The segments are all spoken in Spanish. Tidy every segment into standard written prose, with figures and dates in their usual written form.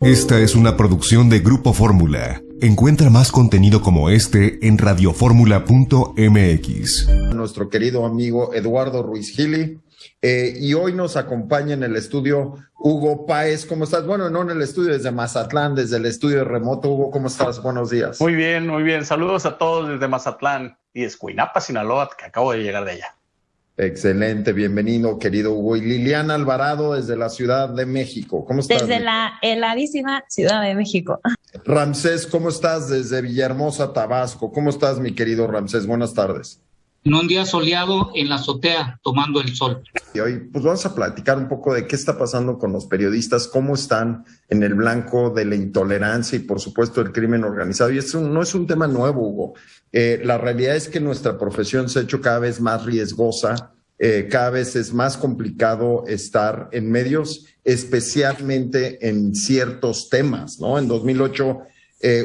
Esta es una producción de Grupo Fórmula. Encuentra más contenido como este en radioformula.mx. Nuestro querido amigo Eduardo Ruiz Gili. Y hoy nos acompaña en el estudio Hugo Páez. ¿Cómo estás? Bueno, no en el estudio, desde Mazatlán, desde el estudio remoto. Hugo, ¿cómo estás? Buenos días. Muy bien, muy bien. Saludos a todos desde Mazatlán y Escuinapa, Sinaloa, que acabo de llegar de allá. Excelente, bienvenido, querido Hugo. Y Liliana Alvarado desde la Ciudad de México. ¿Cómo estás? Desde la heladísima Ciudad de México. Ramsés, ¿cómo estás? Desde Villahermosa, Tabasco. ¿Cómo estás, mi querido Ramsés? Buenas tardes. En un día soleado en la azotea, tomando el sol. Y hoy pues vamos a platicar un poco de qué está pasando con los periodistas, cómo están en el blanco de la intolerancia y por supuesto el crimen organizado. Y eso no es un tema nuevo, Hugo. La realidad es que nuestra profesión se ha hecho cada vez más riesgosa, cada vez es más complicado estar en medios, especialmente en ciertos temas, ¿no? En 2008,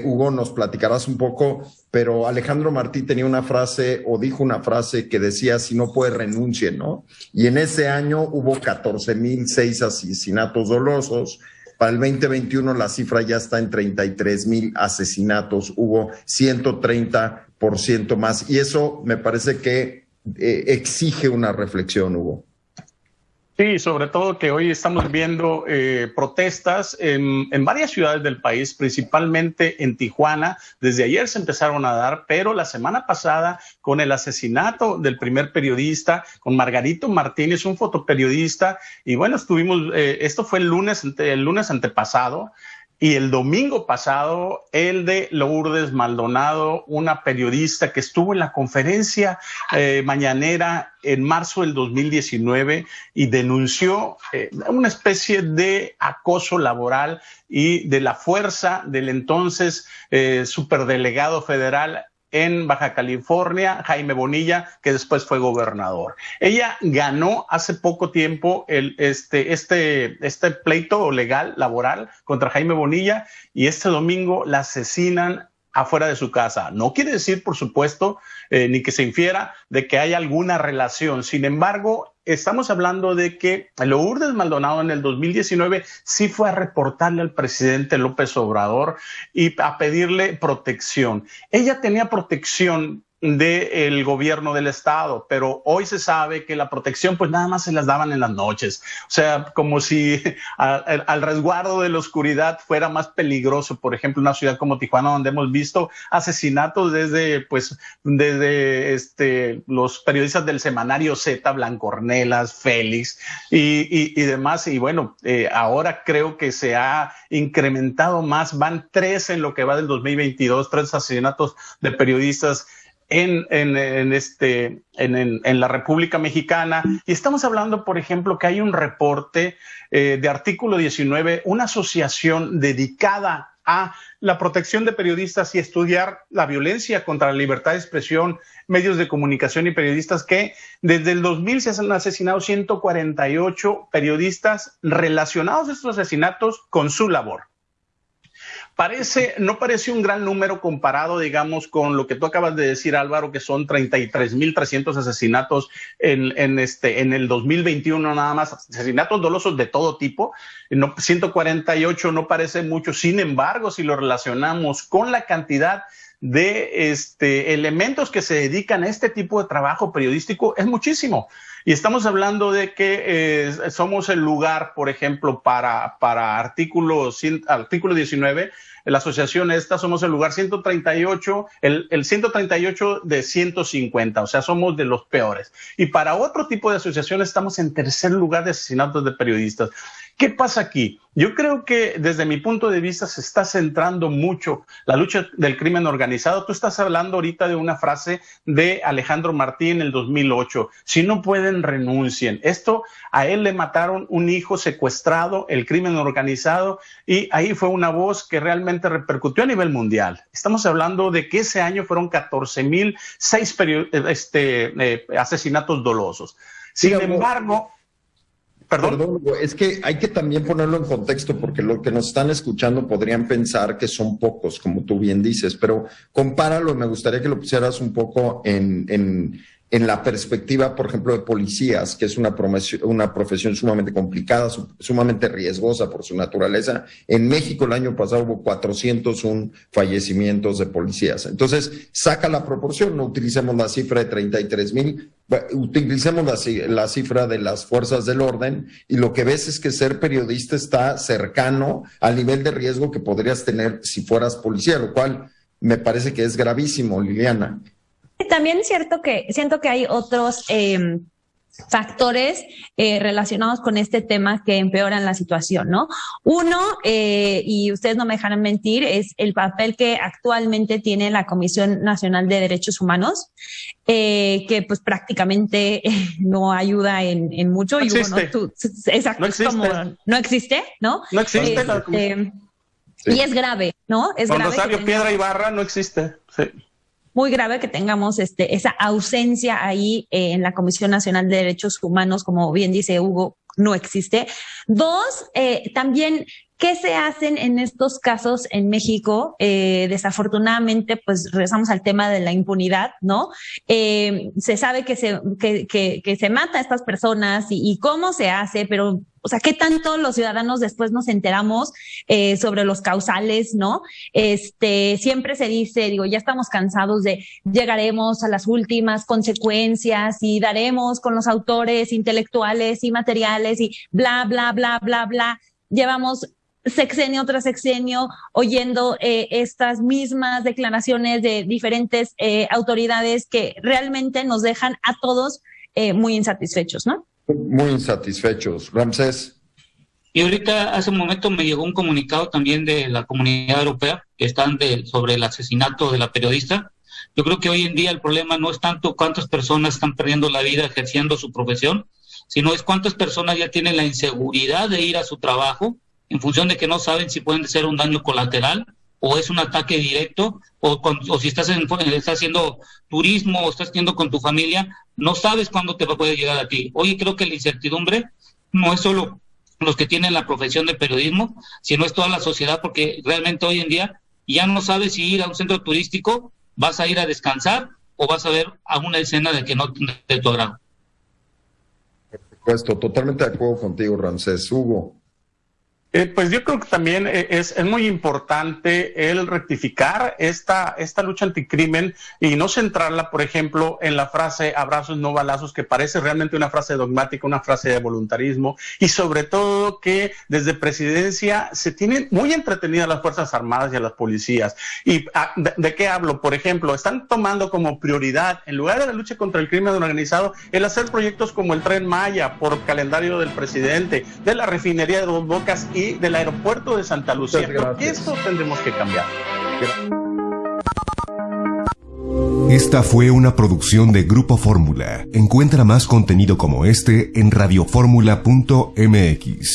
Hugo, nos platicarás un poco, pero Alejandro Martí tenía una frase o dijo una frase que decía, si no puede, renuncie, ¿no? Y en ese año hubo 14,006 asesinatos dolosos. Para el 2021 la cifra ya está en 33,000 asesinatos, hubo 130% más. Y eso me parece que exige una reflexión, Hugo. Sí, sobre todo que hoy estamos viendo protestas en varias ciudades del país, principalmente en Tijuana. Desde ayer se empezaron a dar, pero la semana pasada con el asesinato del primer periodista, con Margarito Martínez, un fotoperiodista, y bueno, esto fue el lunes antepasado. Y el domingo pasado, el de Lourdes Maldonado, una periodista que estuvo en la conferencia mañanera en marzo del 2019 y denunció una especie de acoso laboral y de la fuerza del entonces superdelegado federal en Baja California, Jaime Bonilla, que después fue gobernador. Ella ganó hace poco tiempo este pleito legal, laboral, contra Jaime Bonilla, y este domingo la asesinan afuera de su casa. No quiere decir, por supuesto, ni que se infiera de que haya alguna relación. Sin embargo, estamos hablando de que Lourdes Maldonado en el 2019 sí fue a reportarle al presidente López Obrador y a pedirle protección. Ella tenía protección del gobierno del estado, pero hoy se sabe que la protección pues nada más se las daban en las noches, o sea, como si al resguardo de la oscuridad fuera más peligroso. Por ejemplo, una ciudad como Tijuana, donde hemos visto asesinatos desde los periodistas del semanario Z, Blancornelas, Félix y demás, y bueno, ahora creo que se ha incrementado más, van 3 en lo que va del 2022, 3 asesinatos de periodistas en la República Mexicana. Y estamos hablando, por ejemplo, que hay un reporte de Artículo 19, una asociación dedicada a la protección de periodistas y estudiar la violencia contra la libertad de expresión, medios de comunicación y periodistas, que desde el 2000 se han asesinado 148 periodistas relacionados a estos asesinatos con su labor. No parece un gran número comparado, digamos, con lo que tú acabas de decir, Álvaro, que son 33,300 asesinatos en el 2021 nada más, asesinatos dolosos de todo tipo. 148 no parece mucho. Sin embargo, si lo relacionamos con la cantidad de elementos que se dedican a este tipo de trabajo periodístico, es muchísimo. Y estamos hablando de que somos el lugar, por ejemplo, para artículo 19, la asociación somos el lugar 138, el 138 de 150, o sea, somos de los peores. Y para otro tipo de asociaciones estamos en tercer lugar de asesinatos de periodistas. ¿Qué pasa aquí? Yo creo que desde mi punto de vista se está centrando mucho la lucha del crimen organizado. Tú estás hablando ahorita de una frase de Alejandro Martí en el 2008. Si no pueden, renuncien. A él le mataron un hijo secuestrado, el crimen organizado, y ahí fue una voz que realmente repercutió a nivel mundial. Estamos hablando de que ese año fueron 14,006 asesinatos dolosos. Sin embargo... Perdón, es que hay que también ponerlo en contexto, porque los que nos están escuchando podrían pensar que son pocos, como tú bien dices, pero compáralo, me gustaría que lo pusieras un poco en en la perspectiva, por ejemplo, de policías, que es una profesión sumamente complicada, sumamente riesgosa por su naturaleza. En México el año pasado hubo 401 fallecimientos de policías. Entonces, saca la proporción, no utilicemos la cifra de 33,000, utilicemos la cifra de las fuerzas del orden, y lo que ves es que ser periodista está cercano al nivel de riesgo que podrías tener si fueras policía, lo cual me parece que es gravísimo, Liliana. También es cierto que siento que hay otros factores relacionados con este tema que empeoran la situación, ¿no? Uno, y ustedes no me dejarán mentir, es el papel que actualmente tiene la Comisión Nacional de Derechos Humanos, que pues prácticamente no ayuda en mucho. No existe. Y bueno, exacto, no existe. Como, no existe, ¿no? No existe la comisión. Sí. Y es grave, ¿no? Es Con grave. Rosario Piedra Ibarra no existe, sí. Muy grave que tengamos esa ausencia ahí en la Comisión Nacional de Derechos Humanos, como bien dice Hugo, no existe. Dos, también, ¿qué se hacen en estos casos en México? Desafortunadamente, pues regresamos al tema de la impunidad, ¿no? Se sabe que se mata a estas personas y cómo se hace, pero, o sea, ¿qué tanto los ciudadanos después nos enteramos sobre los causales, ¿no? Siempre se dice, digo, ya estamos cansados de llegaremos a las últimas consecuencias y daremos con los autores intelectuales y materiales y bla, bla, bla, bla, bla. Llevamos sexenio tras sexenio oyendo estas mismas declaraciones de diferentes autoridades que realmente nos dejan a todos muy insatisfechos, ¿no? Muy insatisfechos. Ramsés. Y ahorita, hace un momento me llegó un comunicado también de la Comunidad Europea que están sobre el asesinato de la periodista. Yo creo que hoy en día el problema no es tanto cuántas personas están perdiendo la vida ejerciendo su profesión, sino es cuántas personas ya tienen la inseguridad de ir a su trabajo en función de que no saben si pueden ser un daño colateral o es un ataque directo, o si estás haciendo turismo o estás yendo con tu familia, no sabes cuándo te puede llegar a ti. Hoy creo que la incertidumbre no es solo los que tienen la profesión de periodismo, sino es toda la sociedad, porque realmente hoy en día ya no sabes si ir a un centro turístico, vas a ir a descansar o vas a ver a una escena de que no de tu agrado. Por supuesto, totalmente de acuerdo contigo, Ramsés. Hugo. Pues yo creo que también es muy importante el rectificar esta lucha anticrimen y no centrarla, por ejemplo, en la frase abrazos no balazos, que parece realmente una frase dogmática, una frase de voluntarismo, y sobre todo que desde presidencia se tienen muy entretenidas las Fuerzas Armadas y a las policías. ¿Y de qué hablo? Por ejemplo, están tomando como prioridad, en lugar de la lucha contra el crimen organizado, el hacer proyectos como el Tren Maya por calendario del presidente, de la refinería de Dos Bocas y del aeropuerto de Santa Lucía. Esto tendremos que cambiar. Esta fue una producción de Grupo Fórmula. Encuentra más contenido como este en radioformula.mx.